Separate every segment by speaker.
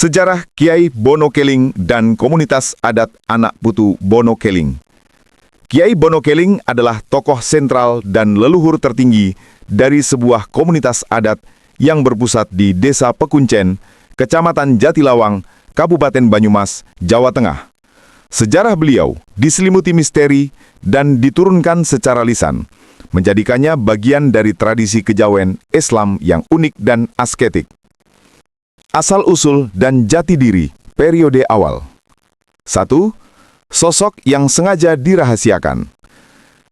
Speaker 1: Sejarah Kiai Bono Keling dan komunitas adat anak putu Bono Keling. Kiai Bono Keling adalah tokoh sentral dan leluhur tertinggi dari sebuah komunitas adat yang berpusat di Desa Pekuncen, Kecamatan Jatilawang, Kabupaten Banyumas, Jawa Tengah. Sejarah beliau diselimuti misteri dan diturunkan secara lisan, menjadikannya bagian dari tradisi kejawen Islam yang unik dan asketik. Asal-usul dan jati diri periode awal. 1. Sosok yang sengaja dirahasiakan.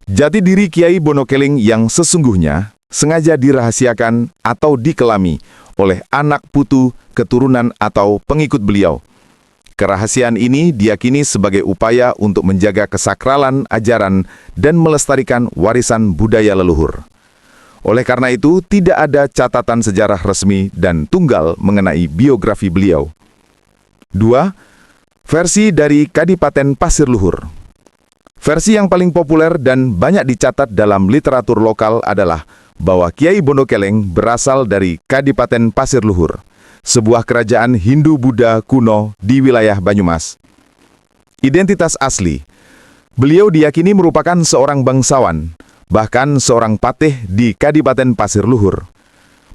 Speaker 1: Jati diri Kiai Bono Keling yang sesungguhnya sengaja dirahasiakan atau dikelami oleh anak putu, keturunan atau pengikut beliau. Kerahasiaan ini diyakini sebagai upaya untuk menjaga kesakralan ajaran dan melestarikan warisan budaya leluhur. Oleh karena itu, tidak ada catatan sejarah resmi dan tunggal mengenai biografi beliau. 2. Versi dari Kadipaten Pasir Luhur. Versi yang paling populer dan banyak dicatat dalam literatur lokal adalah bahwa Kiai Bono Keling berasal dari Kadipaten Pasir Luhur, sebuah kerajaan Hindu-Buddha kuno di wilayah Banyumas. Identitas asli. Beliau diyakini merupakan seorang bangsawan, bahkan seorang patih di Kadipaten Pasir Luhur.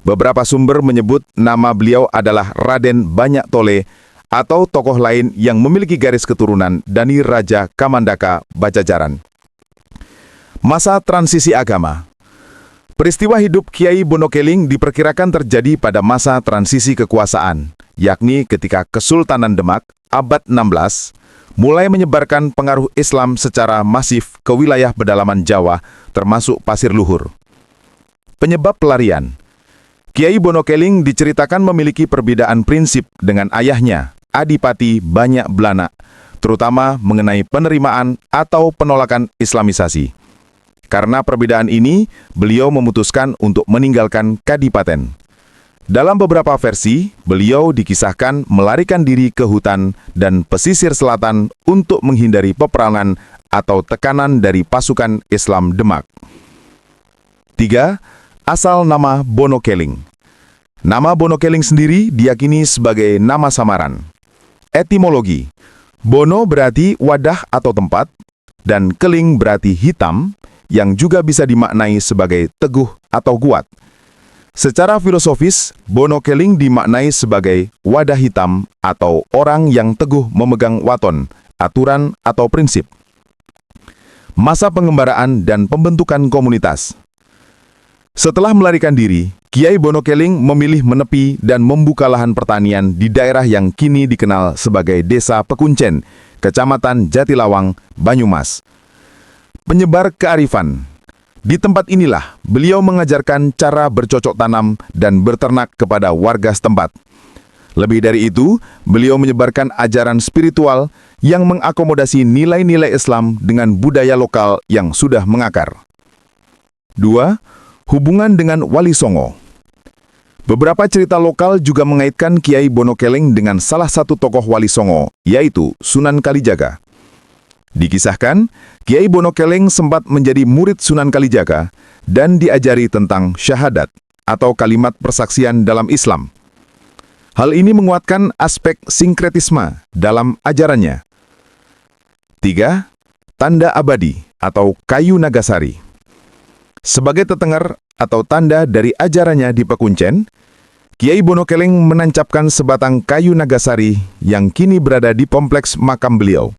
Speaker 1: Beberapa sumber menyebut nama beliau adalah Raden Banyak Tole atau tokoh lain yang memiliki garis keturunan dari Raja Kamandaka Bajajaran. Masa transisi agama. Peristiwa hidup Kiai Bono Keling diperkirakan terjadi pada masa transisi kekuasaan, yakni ketika Kesultanan Demak abad 16 mulai menyebarkan pengaruh Islam secara masif ke wilayah pedalaman Jawa, termasuk Pasir Luhur. Penyebab pelarian. Kiai Bono Keling diceritakan memiliki perbedaan prinsip dengan ayahnya, Adipati Banyak Blanak, terutama mengenai penerimaan atau penolakan Islamisasi. Karena perbedaan ini, beliau memutuskan untuk meninggalkan Kadipaten. Dalam beberapa versi, beliau dikisahkan melarikan diri ke hutan dan pesisir selatan untuk menghindari peperangan atau tekanan dari pasukan Islam Demak. 3. Asal nama Bono Keling. Nama Bono Keling sendiri diyakini sebagai nama samaran. Etimologi. Bono berarti wadah atau tempat, dan keling berarti hitam, yang juga bisa dimaknai sebagai teguh atau kuat. Secara filosofis, Bono Keling dimaknai sebagai wadah hitam atau orang yang teguh memegang waton, aturan atau prinsip. Masa pengembaraan dan pembentukan komunitas. Setelah melarikan diri, Kiai Bono Keling memilih menepi dan membuka lahan pertanian di daerah yang kini dikenal sebagai Desa Pekuncen, Kecamatan Jatilawang, Banyumas. Penyebar kearifan. Di tempat inilah beliau mengajarkan cara bercocok tanam dan berternak kepada warga setempat. Lebih dari itu, beliau menyebarkan ajaran spiritual yang mengakomodasi nilai-nilai Islam dengan budaya lokal yang sudah mengakar. 2. Hubungan dengan Wali Songo. Beberapa cerita lokal juga mengaitkan Kiai Bono Keling dengan salah satu tokoh Wali Songo, yaitu Sunan Kalijaga. Dikisahkan, Kiai Bono Keling sempat menjadi murid Sunan Kalijaga dan diajari tentang syahadat atau kalimat persaksian dalam Islam. Hal ini menguatkan aspek sinkretisme dalam ajarannya. 3. Tanda abadi atau kayu nagasari. Sebagai tetenger atau tanda dari ajarannya di Pekuncen, Kiai Bono Keling menancapkan sebatang kayu nagasari yang kini berada di kompleks makam beliau.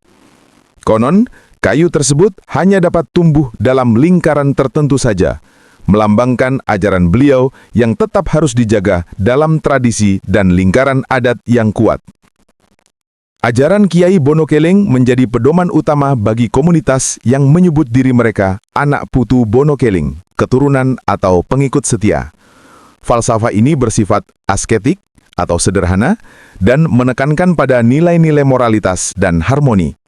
Speaker 1: Konon, kayu tersebut hanya dapat tumbuh dalam lingkaran tertentu saja, melambangkan ajaran beliau yang tetap harus dijaga dalam tradisi dan lingkaran adat yang kuat. Ajaran Kiai Bono Keling menjadi pedoman utama bagi komunitas yang menyebut diri mereka anak putu Bono Keling, keturunan atau pengikut setia. Falsafah ini bersifat asketik atau sederhana dan menekankan pada nilai-nilai moralitas dan harmoni.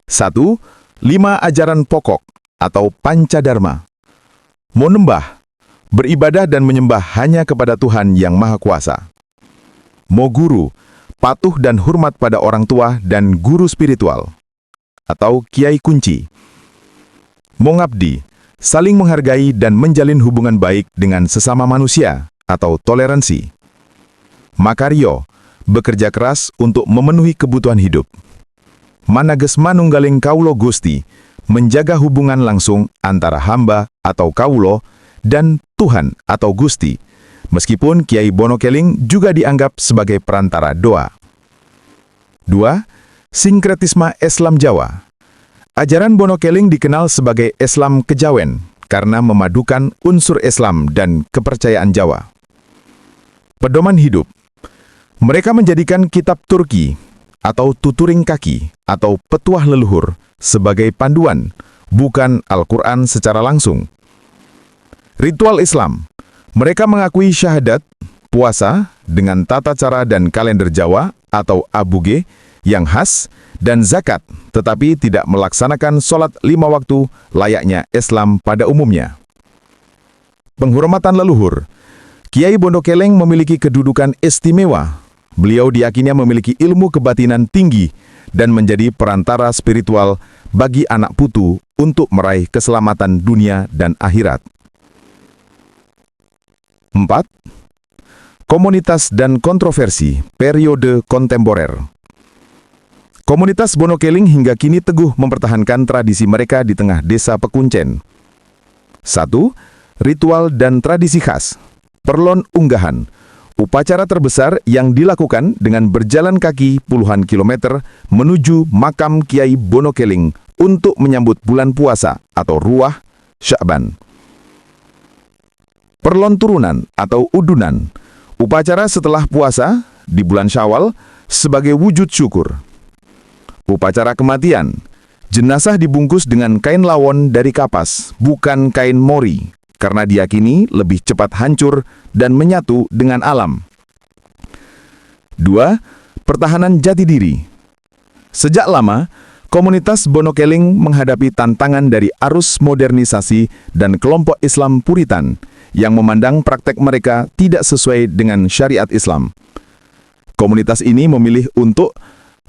Speaker 1: 1. 5 ajaran pokok atau Pancadharma. Monembah, beribadah dan menyembah hanya kepada Tuhan yang Maha Kuasa. Moguru, patuh dan hormat pada orang tua dan guru spiritual atau Kiai Kunci. Mongabdi, saling menghargai dan menjalin hubungan baik dengan sesama manusia atau toleransi. Makaryo, bekerja keras untuk memenuhi kebutuhan hidup. Manages manunggaling kaulo Gusti, menjaga hubungan langsung antara hamba atau kaulo dan Tuhan atau Gusti, meskipun Kiai Bono Keling juga dianggap sebagai perantara doa. 2. Sinkretisme Islam Jawa. Ajaran Bono Keling dikenal sebagai Islam Kejawen karena memadukan unsur Islam dan kepercayaan Jawa. Pedoman hidup. Mereka menjadikan kitab Turki atau tuturing kaki atau petuah leluhur sebagai panduan, bukan Al-Quran secara langsung. Ritual Islam. Mereka mengakui syahadat, puasa dengan tata cara dan kalender Jawa atau abuge yang khas, dan zakat, tetapi tidak melaksanakan sholat 5 waktu layaknya Islam pada umumnya. Penghormatan leluhur. Kiai Bono Keling memiliki kedudukan istimewa. Beliau diyakini memiliki ilmu kebatinan tinggi dan menjadi perantara spiritual bagi anak putu untuk meraih keselamatan dunia dan akhirat. 4. Komunitas dan kontroversi periode kontemporer. Komunitas Bono Keling hingga kini teguh mempertahankan tradisi mereka di tengah desa pekuncen. 1. Ritual dan tradisi khas. Perlon unggahan. Upacara terbesar yang dilakukan dengan berjalan kaki puluhan kilometer menuju makam Kiai Bono Keling untuk menyambut bulan puasa atau Ruah Sya'ban. Perlon turunan atau udunan. Upacara setelah puasa di bulan Syawal sebagai wujud syukur. Upacara kematian. Jenazah dibungkus dengan kain lawon dari kapas, bukan kain mori, karena diyakini lebih cepat hancur dan menyatu dengan alam. 2. Pertahanan jati diri. Sejak lama, komunitas Bono Keling menghadapi tantangan dari arus modernisasi dan kelompok Islam Puritan yang memandang praktek mereka tidak sesuai dengan syariat Islam. Komunitas ini memilih untuk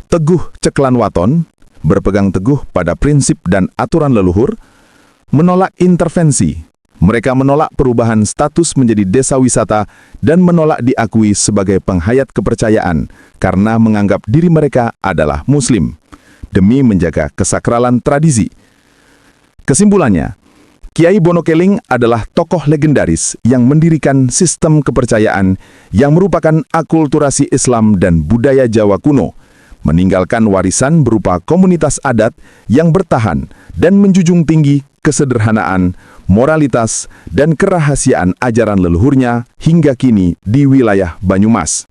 Speaker 1: teguh ceklan waton, berpegang teguh pada prinsip dan aturan leluhur, menolak intervensi. Mereka menolak perubahan status menjadi desa wisata dan menolak diakui sebagai penghayat kepercayaan karena menganggap diri mereka adalah Muslim, demi menjaga kesakralan tradisi. Kesimpulannya, Kiai Bono Keling adalah tokoh legendaris yang mendirikan sistem kepercayaan yang merupakan akulturasi Islam dan budaya Jawa kuno, meninggalkan warisan berupa komunitas adat yang bertahan dan menjunjung tinggi kesederhanaan, moralitas, dan kerahasiaan ajaran leluhurnya hingga kini di wilayah Banyumas.